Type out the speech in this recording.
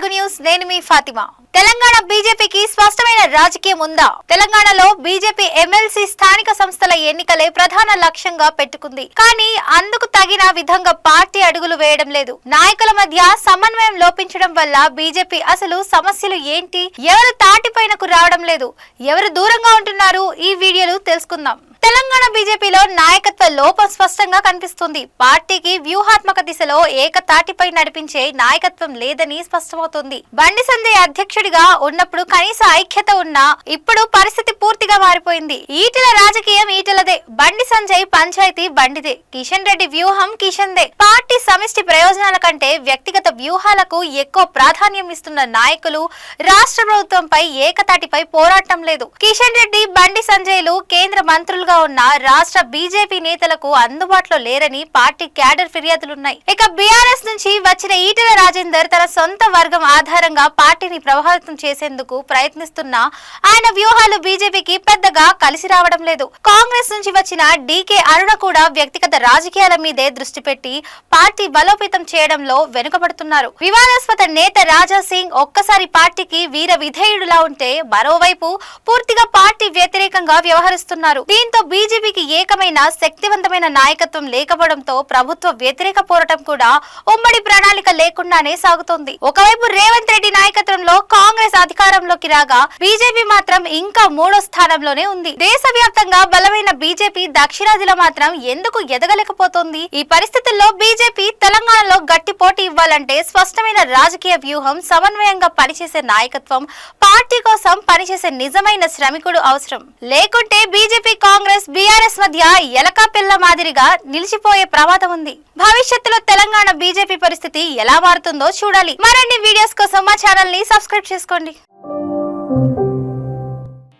Telugu news నేను మీ ఫాతిమా. తెలంగాణ బీజేపీకి స్పష్టమైన రాజకీయం ఉందా? తెలంగాణలో బీజేపీ ఎమ్మెల్సీ స్థానిక సంస్థల ఎన్నికలే ప్రధాన లక్ష్యంగా పెట్టుకుంది. కానీ అందుకు తగిన విధంగా పార్టీ అడుగులు వేయడం లేదు. నాయకుల మధ్య సమన్వయం లోపించడం వల్ల బీజేపీ అసలు సమస్యలు ఏంటి, ఎవరు తాటిపైనకు రావడం లేదు, ఎవరు దూరంగా ఉంటున్నారు, ఈ వీడియోలో తెలుసుకుందాం. తెలంగాణ బీజేపీలో నాయకత్వ లోపం స్పష్టంగా కనిపిస్తుంది. పార్టీకి వ్యూహాత్మక దిశలో ఏకతాటిపై నడిపించే నాయకత్వం లేదని స్పష్టమవుతుంది. బండి సంజయ్ అధ్యక్షుడిగా ఉన్నప్పుడు కనీస ఐక్యత ఉన్నా ఇప్పుడు పరిస్థితి పూర్తిగా మారిపోయింది. ఈటెల రాజకీయం ఈటెలదే, బండి సంజయ్ పంచాయతీ బండిదే, కిషన్ రెడ్డి వ్యూహం కిషన్దే. పార్టీ సమిష్టి ప్రయోజనాల కంటే వ్యక్తిగత వ్యూహాలకు ఎక్కువ ప్రాధాన్యం ఇస్తున్న నాయకులు రాష్ట్ర ప్రభుత్వంపై ఏకతాటిపై పోరాటం లేదు. కిషన్ రెడ్డి, బండి సంజయ్లు కేంద్ర మంత్రులుగా ఉన్న రాష్ట్ర బీజేపీ నేతలకు అందుబాటులో లేరని పార్టీ క్యాడర్ ఫిర్యాదులున్నాయి. ఇక బీఆర్ఎస్ నుంచి వచ్చిన ఈటెల రాజేందర్ తన సొంత వర్గం ఆధారంగా పార్టీని ప్రభావితం చేసేందుకు ప్రయత్నిస్తున్నా ఆయన వ్యూహాలు బీజేపీకి పెద్దగా కలిసి రావడం లేదు. కాంగ్రెస్ నుంచి వచ్చిన డీకే అరుణ కూడా వ్యక్తిగత రాజకీయాల మీదే దృష్టి పెట్టి పార్టీ బలోపేతం చేయడంలో వెనుకబడుతున్నారు. వివాదాస్పద నేత రాజా సింగ్ ఒక్కసారి పార్టీకి వీర విధేయుడులా ఉంటే మరోవైపు పూర్తిగా పార్టీ వ్యతిరేకంగా వ్యవహరిస్తున్నారు. దీంతో బీజేపీకి ఏకమైన శక్తివంతమైన నాయకత్వం లేకపోవడంతో ప్రభుత్వ వ్యతిరేక పోరాటం కూడా ఉమ్మడి ప్రణాళిక లేకుండానే సాగుతోంది. ఒకవైపు రేవంత్ రెడ్డి నాయకత్వంలో కాంగ్రెస్ అధికారంలోకి రాగా బీజేపీ మాత్రం ఇంకా 3వ స్థానంలోనే ఉంది. దేశవ్యాప్తంగా బలమైన బీజేపీ దక్షిణాదిలో మాత్రం ఎందుకు ఎదగలేకపోతోంది? ఈ పరిస్థితుల్లో బీజేపీ తెలంగాణలో గట్టి పోటీ ఇవ్వాలంటే స్పష్టమైన రాజకీయ వ్యూహం, సమన్వయంగా పనిచేసే నాయకత్వం, పార్టీ కోసం పనిచేసే నిజమైన శ్రమికుడు అవసరం. లేకుంటే బీజేపీ, కాంగ్రెస్, బీఆర్ఎస్ మధ్య ఎలకా పిల్ల మాదిరిగా నిలిచిపోయే ప్రమాదం ఉంది. భవిష్యత్తులో తెలంగాణ బీజేపీ పరిస్థితి ఎలా మారుతుందో చూడాలి. మరిన్ని వీడియోస్ కోసం మా ఛానల్ ని సబ్స్క్రైబ్ చేసుకోండి.